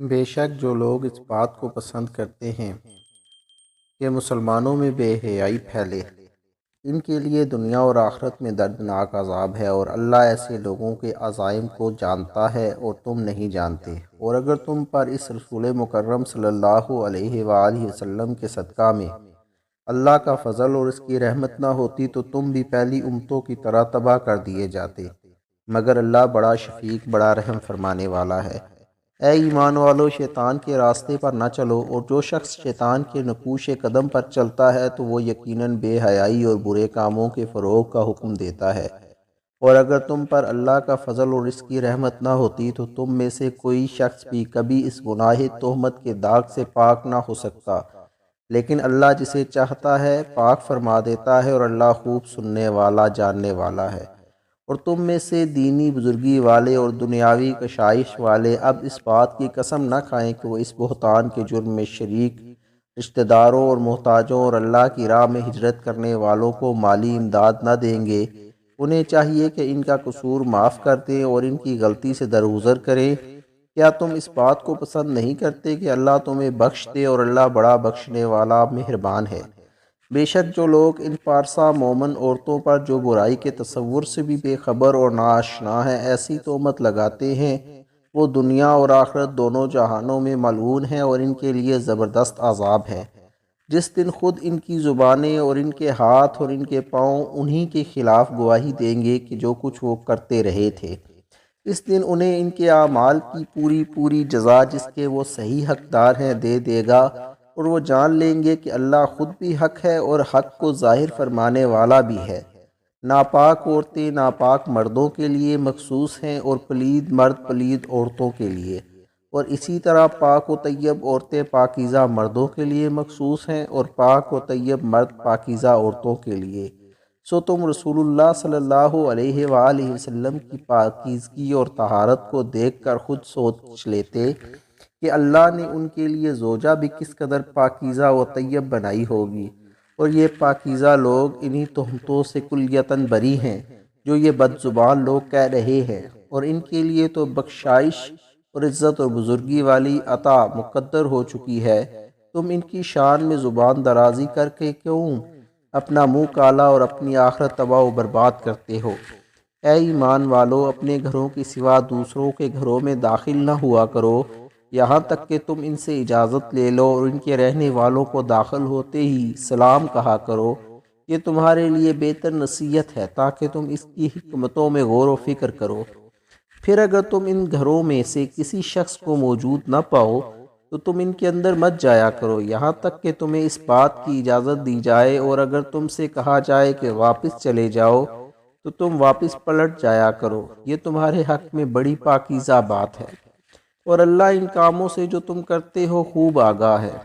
بے شک جو لوگ اس بات کو پسند کرتے ہیں کہ مسلمانوں میں بے حیائی پھیلے، ان کے لیے دنیا اور آخرت میں دردناک عذاب ہے، اور اللہ ایسے لوگوں کے عزائم کو جانتا ہے اور تم نہیں جانتے۔ اور اگر تم پر اس رسول مکرم صلی اللہ علیہ وآلہ وسلم کے صدقہ میں اللہ کا فضل اور اس کی رحمت نہ ہوتی تو تم بھی پہلی امتوں کی طرح تباہ کر دیے جاتے، مگر اللہ بڑا شفیق، بڑا رحم فرمانے والا ہے۔ اے ایمان والو، شیطان کے راستے پر نہ چلو، اور جو شخص شیطان کے نقوش قدم پر چلتا ہے تو وہ یقیناً بے حیائی اور برے کاموں کے فروغ کا حکم دیتا ہے۔ اور اگر تم پر اللہ کا فضل اور اس کی رحمت نہ ہوتی تو تم میں سے کوئی شخص بھی کبھی اس گناہ تہمت کے داغ سے پاک نہ ہو سکتا، لیکن اللہ جسے چاہتا ہے پاک فرما دیتا ہے، اور اللہ خوب سننے والا، جاننے والا ہے۔ اور تم میں سے دینی بزرگی والے اور دنیاوی کشائش والے اب اس بات کی قسم نہ کھائیں کہ وہ اس بہتان کے جرم میں شریک رشتہ داروں اور محتاجوں اور اللہ کی راہ میں ہجرت کرنے والوں کو مالی امداد نہ دیں گے۔ انہیں چاہیے کہ ان کا قصور معاف کر دیں اور ان کی غلطی سے درگزر کریں۔ کیا تم اس بات کو پسند نہیں کرتے کہ اللہ تمہیں بخش دے، اور اللہ بڑا بخشنے والا مہربان ہے۔ بے شک جو لوگ ان پارسا مومن عورتوں پر جو برائی کے تصور سے بھی بے خبر اور ناآشنا ہیں ایسی تہمت لگاتے ہیں، وہ دنیا اور آخرت دونوں جہانوں میں ملعون ہیں، اور ان کے لیے زبردست عذاب ہے۔ جس دن خود ان کی زبانیں اور ان کے ہاتھ اور ان کے پاؤں انہی کے خلاف گواہی دیں گے کہ جو کچھ وہ کرتے رہے تھے۔ اس دن انہیں ان کے اعمال کی پوری پوری جزا جس کے وہ صحیح حقدار ہیں دے دے گا، اور وہ جان لیں گے کہ اللہ خود بھی حق ہے اور حق کو ظاہر فرمانے والا بھی ہے۔ ناپاک عورتیں ناپاک مردوں کے لیے مخصوص ہیں، اور پلید مرد پلید عورتوں کے لیے، اور اسی طرح پاک و طیب عورتیں پاکیزہ مردوں کے لیے مخصوص ہیں، اور پاک و طیب مرد پاکیزہ عورتوں کے لیے۔ سو تم رسول اللہ صلی اللہ علیہ وآلہ وسلم کی پاکیزگی اور طہارت کو دیکھ کر خود سوچ لیتے کہ اللہ نے ان کے لیے زوجہ بھی کس قدر پاکیزہ و طیب بنائی ہوگی، اور یہ پاکیزہ لوگ انہی تہمتوں سے کلیتاً بری ہیں جو یہ بد زبان لوگ کہہ رہے ہیں، اور ان کے لیے تو بخشائش اور عزت اور بزرگی والی عطا مقدر ہو چکی ہے۔ تم ان کی شان میں زبان درازی کر کے کیوں اپنا منہ کالا اور اپنی آخرت تباہ و برباد کرتے ہو؟ اے ایمان والو، اپنے گھروں کی سوا دوسروں کے گھروں میں داخل نہ ہوا کرو یہاں تک کہ تم ان سے اجازت لے لو، اور ان کے رہنے والوں کو داخل ہوتے ہی سلام کہا کرو۔ یہ تمہارے لیے بہتر نصیحت ہے تاکہ تم اس کی حکمتوں میں غور و فکر کرو۔ پھر اگر تم ان گھروں میں سے کسی شخص کو موجود نہ پاؤ تو تم ان کے اندر مت جایا کرو یہاں تک کہ تمہیں اس بات کی اجازت دی جائے، اور اگر تم سے کہا جائے کہ واپس چلے جاؤ تو تم واپس پلٹ جایا کرو۔ یہ تمہارے حق میں بڑی پاکیزہ بات ہے، اور اللہ ان کاموں سے جو تم کرتے ہو خوب آگاہ ہے۔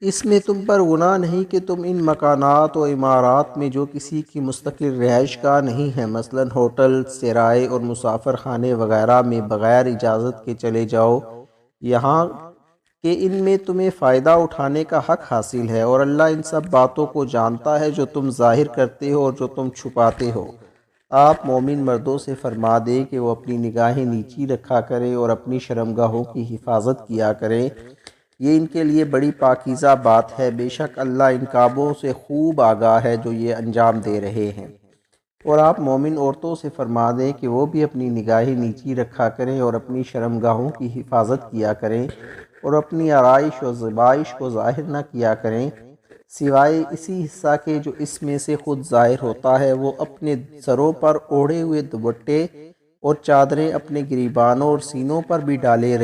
اس میں تم پر گناہ نہیں کہ تم ان مکانات و عمارات میں جو کسی کی مستقل رہائش گاہ نہیں ہے، مثلا ہوٹل، سرائے اور مسافر خانے وغیرہ میں بغیر اجازت کے چلے جاؤ، یہاں کہ ان میں تمہیں فائدہ اٹھانے کا حق حاصل ہے، اور اللہ ان سب باتوں کو جانتا ہے جو تم ظاہر کرتے ہو اور جو تم چھپاتے ہو۔ آپ مومن مردوں سے فرما دیں کہ وہ اپنی نگاہیں نیچی رکھا کریں اور اپنی شرمگاہوں کی حفاظت کیا کریں، یہ ان کے لیے بڑی پاکیزہ بات ہے۔ بے شک اللہ ان کاموں سے خوب آگاہ ہے جو یہ انجام دے رہے ہیں۔ اور آپ مومن عورتوں سے فرما دیں کہ وہ بھی اپنی نگاہیں نیچی رکھا کریں اور اپنی شرمگاہوں کی حفاظت کیا کریں، اور اپنی آرائش و زیبائش کو ظاہر نہ کیا کریں سوائے اسی حصہ کے جو اس میں سے خود ظاہر ہوتا ہے۔ وہ اپنے سروں پر اوڑھے ہوئے دوپٹے اور چادریں اپنے گریبانوں اور سینوں پر بھی ڈالے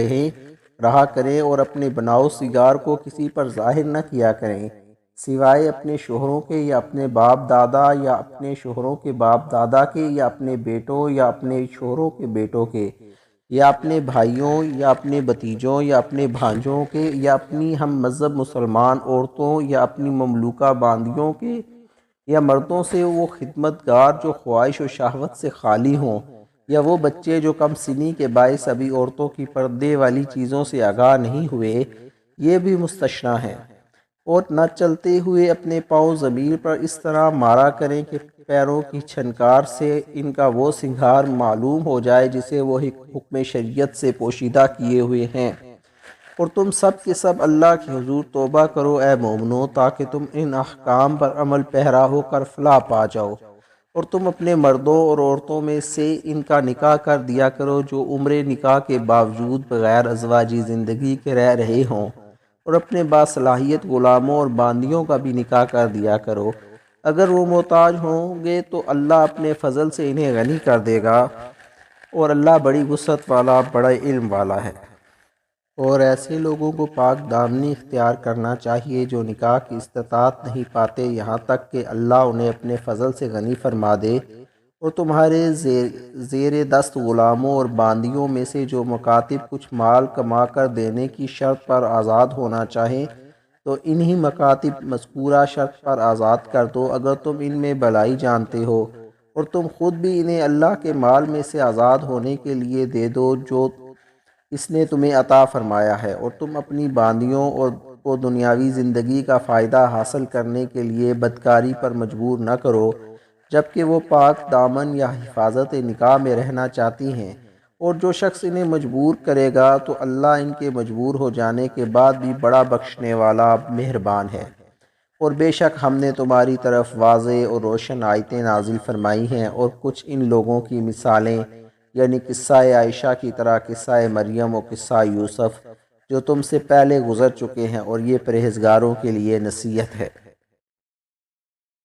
رہا کریں، اور اپنے بناؤ سگار کو کسی پر ظاہر نہ کیا کریں سوائے اپنے شوہروں کے یا اپنے باپ دادا یا اپنے شوہروں کے باپ دادا کے یا اپنے بیٹوں یا اپنے شوہروں کے بیٹوں کے یا اپنے بھائیوں یا اپنے بھتیجوں یا اپنے بھانجوں کے یا اپنی ہم مذہب مسلمان عورتوں یا اپنی مملوکہ باندیوں کے یا مردوں سے وہ خدمت گار جو خواہش و شہوت سے خالی ہوں، یا وہ بچے جو کم سنی کے باعث ابھی عورتوں کی پردے والی چیزوں سے آگاہ نہیں ہوئے، یہ بھی مستثنیٰ ہیں۔ اور نہ چلتے ہوئے اپنے پاؤں زمین پر اس طرح مارا کریں کہ پیروں کی چھنکار سے ان کا وہ سنگھار معلوم ہو جائے جسے وہ حکم شریعت سے پوشیدہ کیے ہوئے ہیں۔ اور تم سب کے سب اللہ کے حضور توبہ کرو اے مومنو، تاکہ تم ان احکام پر عمل پیرا ہو کر فلاح پا جاؤ۔ اور تم اپنے مردوں اور عورتوں میں سے ان کا نکاح کر دیا کرو جو عمر نکاح کے باوجود بغیر ازواجی زندگی کے رہ رہے ہوں، اور اپنے باصلاحیت غلاموں اور باندیوں کا بھی نکاح کر دیا کرو۔ اگر وہ محتاج ہوں گے تو اللہ اپنے فضل سے انہیں غنی کر دے گا، اور اللہ بڑی وسعت والا، بڑا علم والا ہے۔ اور ایسے لوگوں کو پاک دامنی اختیار کرنا چاہیے جو نکاح کی استطاعت نہیں پاتے یہاں تک کہ اللہ انہیں اپنے فضل سے غنی فرما دے۔ اور تمہارے زیر دست غلاموں اور باندیوں میں سے جو مکاتب کچھ مال کما کر دینے کی شرط پر آزاد ہونا چاہیں تو انہی مکاتب مذکورہ شرط پر آزاد کر دو اگر تم ان میں بھلائی جانتے ہو، اور تم خود بھی انہیں اللہ کے مال میں سے آزاد ہونے کے لیے دے دو جو اس نے تمہیں عطا فرمایا ہے، اور تم اپنی باندیوں کو دنیاوی زندگی کا فائدہ حاصل کرنے کے لیے بدکاری پر مجبور نہ کرو جبکہ وہ پاک دامن یا حفاظت نکاح میں رہنا چاہتی ہیں۔ اور جو شخص انہیں مجبور کرے گا تو اللہ ان کے مجبور ہو جانے کے بعد بھی بڑا بخشنے والا مہربان ہے۔ اور بے شک ہم نے تمہاری طرف واضح اور روشن آیتیں نازل فرمائی ہیں، اور کچھ ان لوگوں کی مثالیں یعنی قصہ عائشہ کی طرح قصہ مریم و قصہ یوسف جو تم سے پہلے گزر چکے ہیں، اور یہ پرہیزگاروں کے لیے نصیحت ہے۔